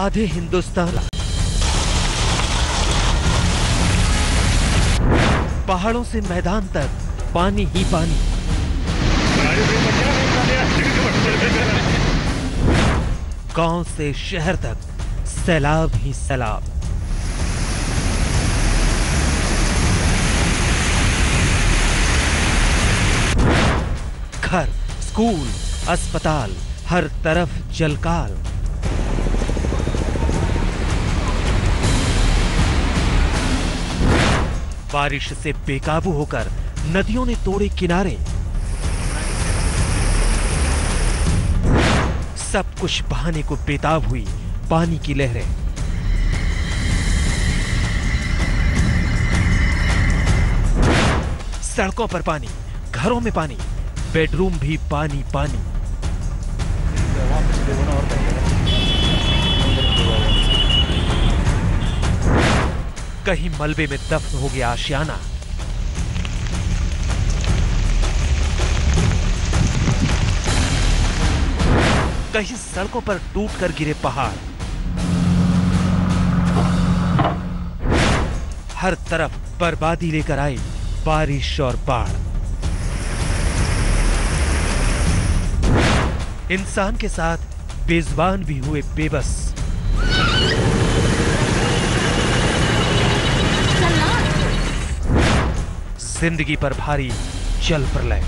आधे हिंदुस्तान, पहाड़ों से मैदान तक पानी ही पानी। गांव से शहर तक सैलाब ही सैलाब। घर, स्कूल, अस्पताल, हर तरफ जलकाल। बारिश से बेकाबू होकर नदियों ने तोड़े किनारे। सब कुछ बहाने को बेताब हुई पानी की लहरें। सड़कों पर पानी, घरों में पानी, बेडरूम भी पानी पानी। कहीं मलबे में दफन हो गया आशियाना, कहीं सड़कों पर टूटकर गिरे पहाड़। हर तरफ बर्बादी लेकर आई बारिश और बाढ़। इंसान के साथ बेजुबान भी हुए बेबस। जिंदगी पर भारी जल प्रलय।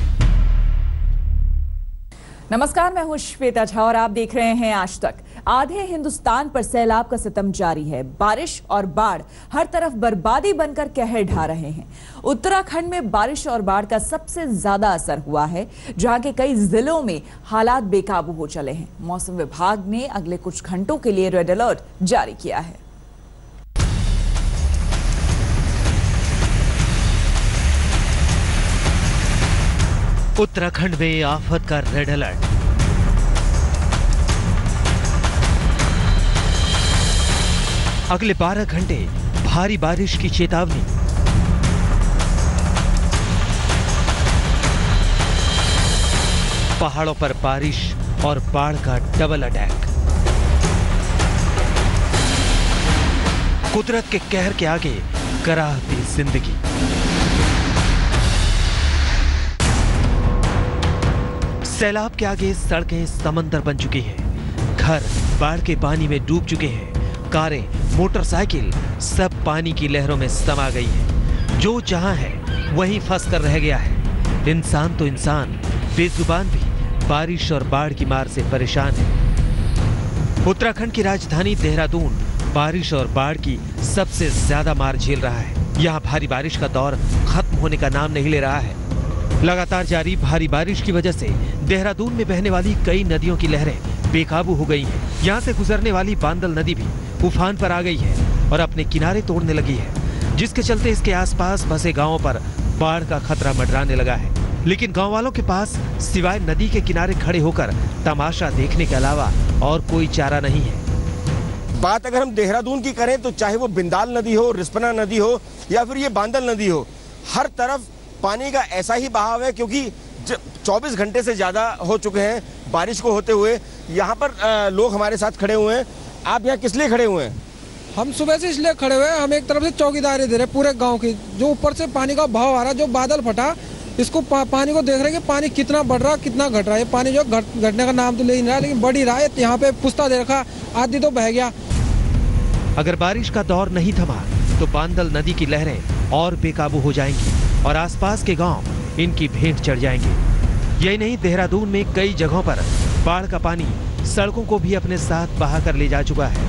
नमस्कार, मैं हूं श्वेता झा और आप देख रहे हैं आज तक। आधे हिंदुस्तान पर सैलाब का सितम जारी है। बारिश और बाढ़ हर तरफ बर्बादी बनकर कहर ढा रहे हैं। उत्तराखंड में बारिश और बाढ़ का सबसे ज्यादा असर हुआ है, जहां के कई जिलों में हालात बेकाबू हो चले हैं। मौसम विभाग ने अगले कुछ घंटों के लिए रेड अलर्ट जारी किया है। उत्तराखंड में आफत का रेड अलर्ट। अगले 12 घंटे भारी बारिश की चेतावनी। पहाड़ों पर बारिश और बाढ़ का डबल अटैक। कुदरत के कहर के आगे कराहती जिंदगी। सैलाब के आगे सड़कें समंदर बन चुकी हैं। घर बाढ़ के पानी में डूब चुके हैं। कारें, मोटरसाइकिल सब पानी की लहरों में समा गई है। जो जहां है वहीं फंस कर रह गया है। इंसान तो इंसान, बेजुबान भी बारिश और बाढ़ की मार से परेशान है। उत्तराखंड की राजधानी देहरादून बारिश और बाढ़ की सबसे ज्यादा मार झेल रहा है। यहाँ भारी बारिश का दौर खत्म होने का नाम नहीं ले रहा है। लगातार जारी भारी बारिश की वजह से देहरादून में बहने वाली कई नदियों की लहरें बेकाबू हो गई हैं। यहाँ से गुजरने वाली बांदल नदी भी उफान पर आ गई है और अपने किनारे तोड़ने लगी है, जिसके चलते इसके आसपास बसे गांवों पर बाढ़ का खतरा मंडराने लगा है। लेकिन गांव वालों के पास सिवाय नदी के किनारे खड़े होकर तमाशा देखने के अलावा और कोई चारा नहीं है। बात अगर हम देहरादून की करें तो चाहे वो बिंदाल नदी हो, रिस्पना नदी हो या फिर ये बांदल नदी हो, हर तरफ पानी का ऐसा ही बहाव है, क्योंकि 24 घंटे से ज्यादा हो चुके हैं बारिश को होते हुए। यहाँ पर लोग हमारे साथ खड़े हुए हैं। आप यहाँ किस लिए खड़े हुए हैं? हम सुबह से इसलिए खड़े हुए हैं, हम एक तरफ से चौकीदारी दे रहे पूरे गांव की। जो ऊपर से पानी का बहाव आ रहा है, जो बादल फटा, इसको पानी को देख रहे हैं कि पानी कितना बढ़ रहा, कितना घट रहा है। पानी जो घटने का नाम तो ले नहीं रहा, लेकिन बढ़ ही रहा है। यहाँ पे पुस्ता दे रखा, आदि तो बह गया। अगर बारिश का दौर नहीं थमा तो बांदल नदी की लहरें और बेकाबू हो जाएंगी और आसपास के गांव इनकी भेंट चढ़ जाएंगे। यही नहीं, देहरादून में कई जगहों पर बाढ़ का पानी सड़कों को भी अपने साथ बहा कर ले जा चुका है।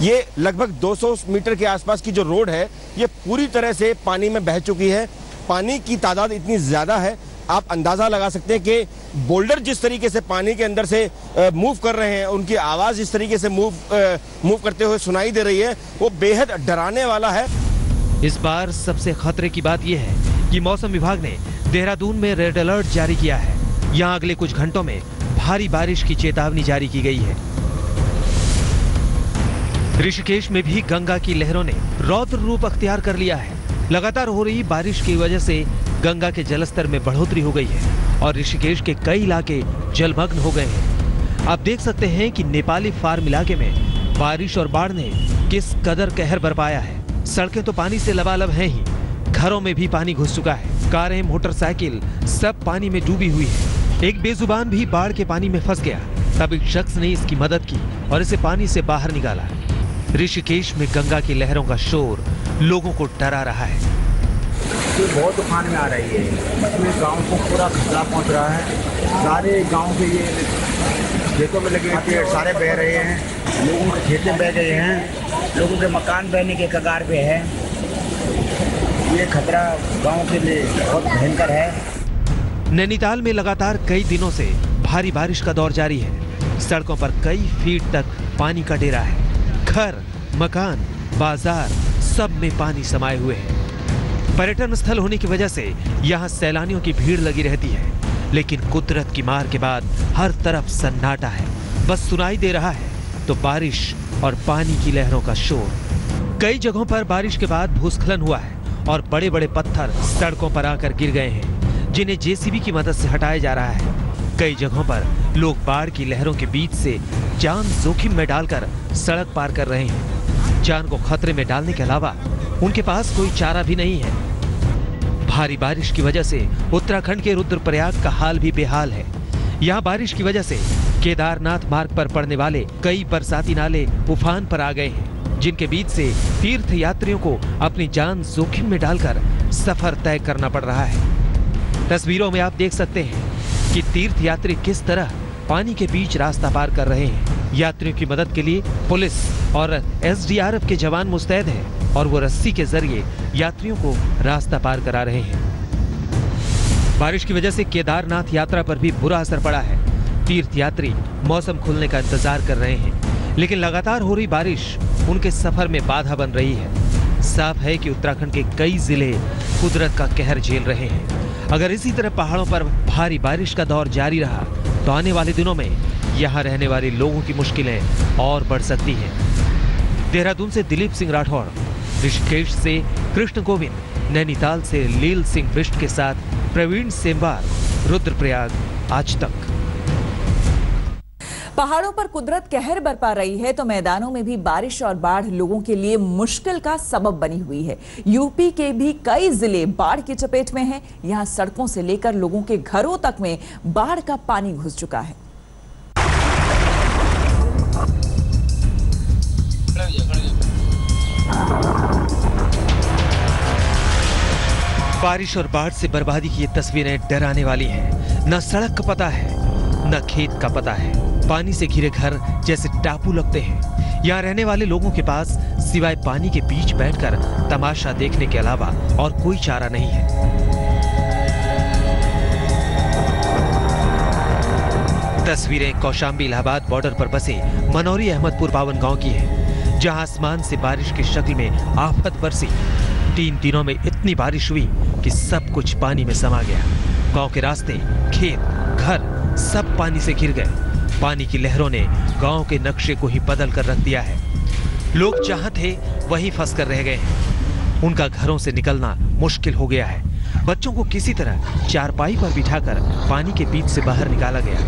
ये लगभग 200 मीटर के आसपास की जो रोड है, ये पूरी तरह से पानी में बह चुकी है। पानी की तादाद इतनी ज्यादा है, आप अंदाजा लगा सकते हैं कि बोल्डर जिस तरीके से पानी के अंदर से मूव कर रहे हैं, उनकी आवाज जिस तरीके से मूव करते हुए सुनाई दे रही है, वो बेहद डराने वाला है। इस बार सबसे खतरे की बात यह है कि मौसम विभाग ने देहरादून में रेड अलर्ट जारी किया है। यहाँ अगले कुछ घंटों में भारी बारिश की चेतावनी जारी की गई है। ऋषिकेश में भी गंगा की लहरों ने रौद्र रूप अख्तियार कर लिया है। लगातार हो रही बारिश की वजह से गंगा के जलस्तर में बढ़ोतरी हो गई है और ऋषिकेश के कई इलाके जलमग्न हो गए हैं। आप देख सकते हैं कि नेपाली फार्म इलाके में बारिश और बाढ़ ने किस कदर कहर बरपाया है। सड़कें तो पानी से लबालब हैं ही, घरों में भी पानी घुस चुका है। कारें, मोटरसाइकिल सब पानी में डूबी हुई है। एक बेजुबान भी बाढ़ के पानी में फंस गया। तब एक शख्स ने इसकी मदद की और इसे पानी से बाहर निकाला। ऋषिकेश में गंगा की लहरों का शोर लोगों को डरा रहा है। ये बहुत तूफान में आ रही है, इसमें गांव को पूरा खतरा पहुंच रहा है। सारे गांव के ये खेतों में लगे पेड़ सारे बह रहे हैं, लोगों के खेतें बह गए हैं, लोगों के मकान बहने के कगार पे है। ये खतरा गांव के लिए बहुत भयंकर है। नैनीताल में लगातार कई दिनों से भारी बारिश का दौर जारी है। सड़कों पर कई फीट तक पानी का डेरा है। घर, मकान, बाजार सब में पानी समाये हुए हैं। पर्यटन स्थल होने की वजह से यहाँ सैलानियों की भीड़ लगी रहती है, लेकिन कुदरत की मार के बाद हर तरफ सन्नाटा है। बस सुनाई दे रहा है तो बारिश और पानी की लहरों का शोर। कई जगहों पर बारिश के बाद भूस्खलन हुआ है और बड़े बड़े पत्थर सड़कों पर आकर गिर गए हैं, जिन्हें जेसीबी की मदद से हटाया जा रहा है। कई जगहों पर लोग बाढ़ की लहरों के बीच से जान जोखिम में डालकर सड़क पार कर रहे हैं। जान को खतरे में डालने के अलावा उनके पास कोई चारा भी नहीं है। भारी बारिश की वजह से उत्तराखंड के रुद्रप्रयाग का हाल भी बेहाल है। यहाँ बारिश की वजह से केदारनाथ मार्ग पर पड़ने वाले कई बरसाती नाले उफान पर आ गए हैं, जिनके बीच से तीर्थ यात्रियों को अपनी जान जोखिम में डालकर सफर तय करना पड़ रहा है। तस्वीरों में आप देख सकते हैं कि तीर्थ यात्री किस तरह पानी के बीच रास्ता पार कर रहे हैं। यात्रियों की मदद के लिए पुलिस और एसडीआरएफ के जवान मुस्तैद हैं और वो रस्सी के जरिए यात्रियों को रास्ता पार करा रहे हैं। बारिश की वजह से केदारनाथ यात्रा पर भी बुरा असर पड़ा है। तीर्थ यात्री मौसम खुलने का इंतजार कर रहे हैं, लेकिन लगातार हो रही बारिश उनके सफर में बाधा बन रही है। साफ है कि उत्तराखंड के कई जिले कुदरत का कहर झेल रहे हैं। अगर इसी तरह पहाड़ों पर भारी बारिश का दौर जारी रहा तो आने वाले दिनों में यहाँ रहने वाले लोगों की मुश्किलें और बढ़ सकती हैं। देहरादून से दिलीप सिंह राठौड़, ऋषिकेश से कृष्ण गोविंद, नैनीताल से लील सिंह बिष्ट के साथ प्रवीण सेमवार, रुद्रप्रयाग, आज तक। पहाड़ों पर कुदरत कहर बरपा रही है तो मैदानों में भी बारिश और बाढ़ लोगों के लिए मुश्किल का सबब बनी हुई है। यूपी के भी कई जिले बाढ़ की चपेट में हैं। यहां सड़कों से लेकर लोगों के घरों तक में बाढ़ का पानी घुस चुका है। बारिश और बाढ़ से बर्बादी की ये तस्वीरें डराने वाली हैं। न सड़क का पता है, न खेत का पता है। पानी से घिरे घर जैसे टापू लगते हैं। यहाँ रहने वाले लोगों के पास सिवाय पानी के बीच बैठकर तमाशा देखने के अलावा और कोई चारा नहीं है। तस्वीरें कौशाम्बी इलाहाबाद बॉर्डर पर बसे मनौरी अहमदपुर पावन गांव की है, जहां आसमान से बारिश की शक्ल में आफत बरसी। 3 दिनों में इतनी बारिश हुई कि सब कुछ पानी में समा गया। गांव के रास्ते, खेत, घर सब पानी से घिर गए। पानी की लहरों ने गांव के नक्शे को ही बदल कर रख दिया है। लोग जहां थे वहीं फंस कर रह गए हैं। उनका घरों से निकलना मुश्किल हो गया है। बच्चों को किसी तरह चारपाई पर बिठाकर पानी के बीच से बाहर निकाला गया।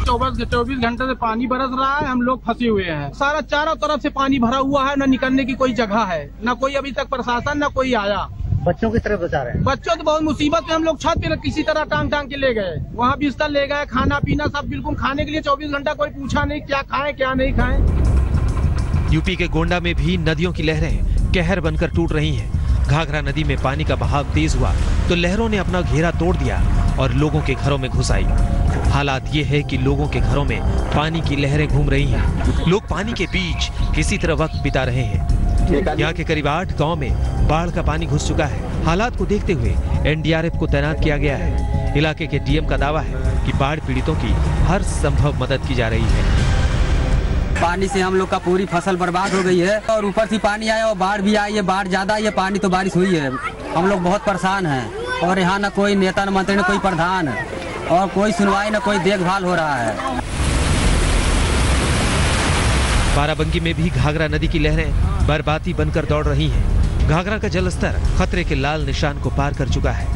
24 घंटे से पानी बरस रहा है, हम लोग फंसे हुए हैं। सारा चारों तरफ से पानी भरा हुआ है, न निकलने की कोई जगह है, न कोई अभी तक प्रशासन, न कोई आया। बच्चों की तरफ बचा रहे हैं। बच्चों तो बहुत मुसीबत में हम लोग छत पे किसी तरह टांग के ले गए। वहाँ बिस्तर ले गए, खाना पीना सब बिल्कुल खाने के लिए 24 घंटा कोई पूछा नहीं क्या खाएं क्या नहीं खाएं। यूपी के गोंडा में भी नदियों की लहरें कहर बनकर टूट रही हैं। घाघरा नदी में पानी का बहाव तेज हुआ तो लहरों ने अपना घेरा तोड़ दिया और लोगों के घरों में घुस आई। हालात ये है कि लोगों के घरों में पानी की लहरें घूम रही हैं। लोग पानी के बीच किसी तरह वक्त बिता रहे हैं। यहाँ के करीब 8 गांव में बाढ़ का पानी घुस चुका है। हालात को देखते हुए एनडीआरएफ को तैनात किया गया है। इलाके के डीएम का दावा है कि बाढ़ पीड़ितों की हर संभव मदद की जा रही है। पानी से हम लोग का पूरी फसल बर्बाद हो गई है और ऊपर से पानी आया और बाढ़ भी आई है। बाढ़ ज्यादा आई है, पानी तो बारिश हुई है। हम लोग बहुत परेशान हैं और यहाँ न कोई नेता, न मंत्री, न कोई प्रधान और कोई सुनवाई, न कोई देखभाल हो रहा है। बाराबंकी में भी घाघरा नदी की लहरें बरबाती बनकर दौड़ रही हैं। घाघरा का जलस्तर खतरे के लाल निशान को पार कर चुका है।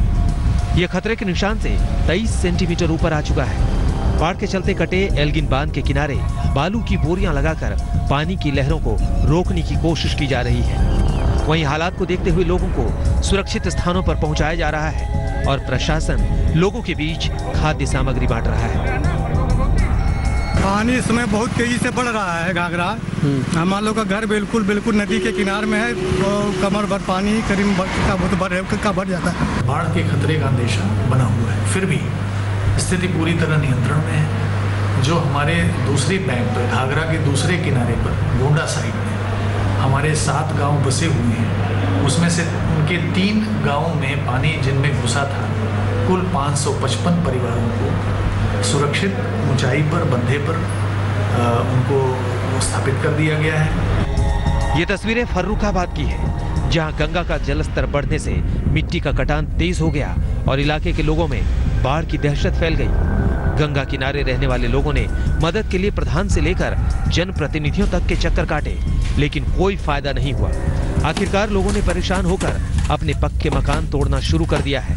यह खतरे के निशान से 23 सेंटीमीटर ऊपर आ चुका है। बाढ़ के चलते कटे एल्गिन बांध के किनारे बालू की बोरियां लगाकर पानी की लहरों को रोकने की कोशिश की जा रही है। वहीं हालात को देखते हुए लोगों को सुरक्षित स्थानों पर पहुंचाया जा रहा है और प्रशासन लोगों के बीच खाद्य सामग्री बांट रहा है। पानी इस समय बहुत तेजी से बढ़ रहा है। घाघरा हम लोग का घर बिल्कुल नदी के किनारे में है, तो कमर भर पानी करीब का बढ़ जाता है। बाढ़ के खतरे का अंदेशा बना हुआ है, फिर भी स्थिति पूरी तरह नियंत्रण में है। जो हमारे दूसरे बैंक पर, घाघरा के दूसरे किनारे पर गोंडा साइड में हमारे 7 गांव बसे हुए हैं, उसमें से उनके 3 गांवों में पानी जिनमें घुसा था, कुल 555 परिवारों को सुरक्षित ऊंचाई पर, बंधे पर उनको स्थापित कर दिया गया है। ये तस्वीरें फर्रुखाबाद की है, जहां गंगा का जलस्तर बढ़ने से मिट्टी का कटान तेज हो गया और इलाके के लोगों में बाढ़ की दहशत फैल गई। गंगा किनारे रहने वाले लोगों ने मदद के लिए प्रधान से लेकर जनप्रतिनिधियों तक के चक्कर काटे, लेकिन कोई फायदा नहीं हुआ। आखिरकार लोगों ने परेशान होकर अपने पक्के मकान तोड़ना शुरू कर दिया है।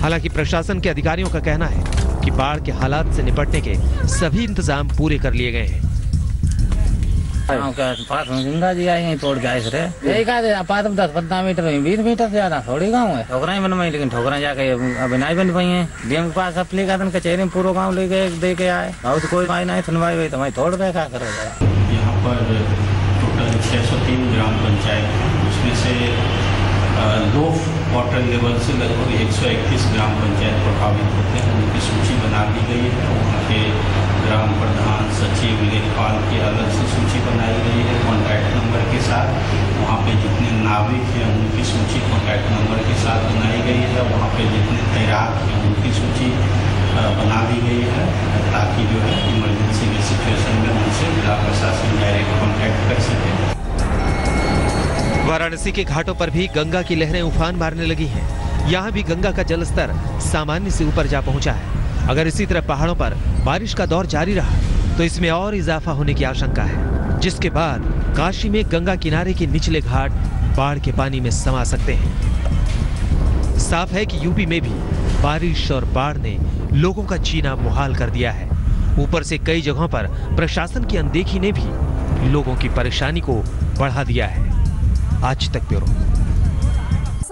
हालांकि प्रशासन के अधिकारियों का कहना है कि बाढ़ के हालात से निपटने के सभी इंतजाम पूरे कर लिए गए हैं। गंगा जी आए तोड़ जाए सर यही कहा 10-15 मीटर 20 मीटर से ज्यादा थोड़ी गाँव है। ठोकरा बन पाई, लेकिन ठोकरा जाके अभी नहीं बन पाई है। डीएम के पास एप्लीकेशन कचहरी में पूरा गाँव ले गए, दे के आए, बहुत कोई भाई नहीं सुनवाई हुई, तो मैं तोड़ पे क्या करो। यहाँ पर टोटल 603 ग्राम पंचायत है, उसमें से लो वाटर लेवल से लगभग 131 ग्राम पंचायत प्रभावित होते हैं। उनकी सूची बना दी गई है। वहाँ के ग्राम प्रधान, सचिव, लेखपाल की अलग से सूची बनाई गई है कॉन्टैक्ट नंबर के साथ। वहाँ पे जितने नाविक हैं उनकी सूची कॉन्टैक्ट नंबर के साथ बनाई गई है। वहाँ पे जितने तैराक हैं उनकी सूची बना दी गई है, ताकि जो है इमरजेंसी के सिचुएशन में उनसे जिला प्रशासन डायरेक्ट कॉन्टैक्ट कर सके। वाराणसी के घाटों पर भी गंगा की लहरें उफान मारने लगी हैं। यहाँ भी गंगा का जलस्तर सामान्य से ऊपर जा पहुंचा है। अगर इसी तरह पहाड़ों पर बारिश का दौर जारी रहा तो इसमें और इजाफा होने की आशंका है, जिसके बाद काशी में गंगा किनारे के निचले घाट बाढ़ के पानी में समा सकते हैं। साफ है कि यूपी में भी बारिश और बाढ़ ने लोगों का जीना मुहाल कर दिया है। ऊपर से कई जगहों पर प्रशासन की अनदेखी ने भी लोगों की परेशानी को बढ़ा दिया है। आज तक ब्यूरो।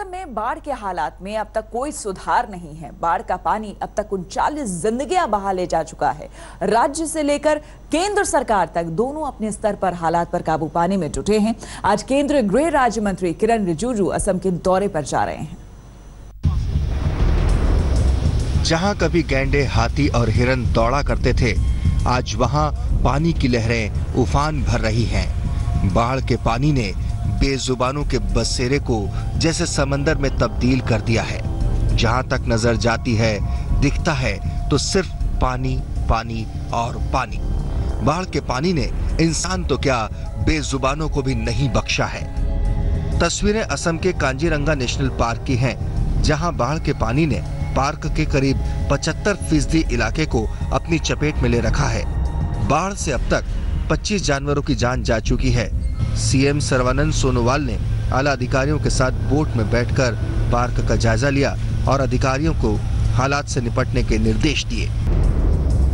में बाढ़ के हालात में अब तक कोई सुधार नहीं है। बाढ़ का पानी अब तक 39 जिंदगियां बहा ले जा चुका है। राज्य से लेकर केंद्र सरकार तक दोनों अपने स्तर पर हालात पर काबू पाने में जुटे हैं। आज केंद्रीय गृह राज्य मंत्री किरण रिजिजू असम के दौरे पर जा रहे हैं। जहां कभी गैंडे, हाथी और हिरन दौड़ा करते थे, आज वहां पानी की लहरें उफान भर रही हैं। बाढ़ के पानी ने बेजुबानों के बसेरे को जैसे समंदर में तब्दील कर दिया है। जहां तक नजर जाती है दिखता है तो सिर्फ पानी, पानी और पानी। बाढ़ के पानी ने इंसान तो क्या बेजुबानों को भी नहीं बख्शा है। तस्वीरें असम के कांजीरंगा नेशनल पार्क की हैं, जहां बाढ़ के पानी ने पार्क के करीब 75% इलाके को अपनी चपेट में ले रखा है। बाढ़ से अब तक 25 जानवरों की जान जा चुकी है। सीएम सर्बानंद सोनोवाल ने आला अधिकारियों के साथ बोट में बैठकर पार्क का जायजा लिया और अधिकारियों को हालात से निपटने के निर्देश दिए।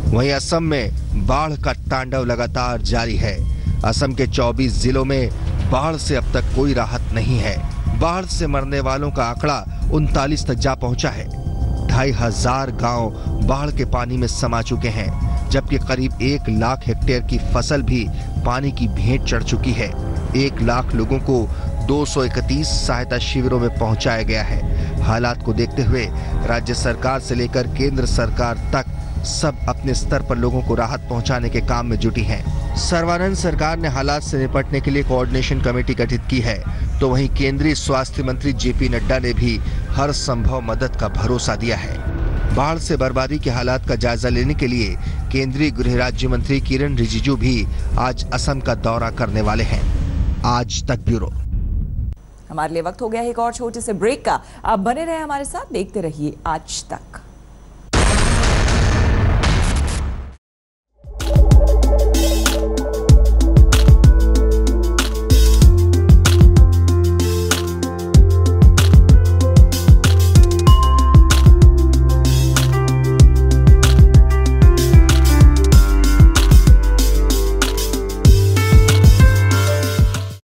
वहीं असम में बाढ़ का तांडव लगातार जारी है। असम के 24 जिलों में बाढ़ से अब तक कोई राहत नहीं है। बाढ़ से मरने वालों का आंकड़ा 39 तक जा पहुंचा है। 2500 गांव बाढ़ के पानी में समा चुके हैं, जबकि करीब 1 लाख हेक्टेयर की फसल भी पानी की भेंट चढ़ चुकी है। 1 लाख लोगों को 231 सहायता शिविरों में पहुंचाया गया है। हालात को देखते हुए राज्य सरकार से लेकर केंद्र सरकार तक सब अपने स्तर पर लोगों को राहत पहुंचाने के काम में जुटी हैं। सर्बानंद सरकार ने हालात से निपटने के लिए कोऑर्डिनेशन कमेटी गठित की है, तो वहीं केंद्रीय स्वास्थ्य मंत्री जेपी नड्डा ने भी हर संभव मदद का भरोसा दिया है। बाढ़ से बर्बादी के हालात का जायजा लेने के लिए केंद्रीय गृह राज्य मंत्री किरण रिजिजू भी आज असम का दौरा करने वाले हैं। आज तक ब्यूरो। हमारे लिए वक्त हो गया है एक और छोटे से ब्रेक का। आप बने रहे हमारे साथ, देखते रहिए आज तक।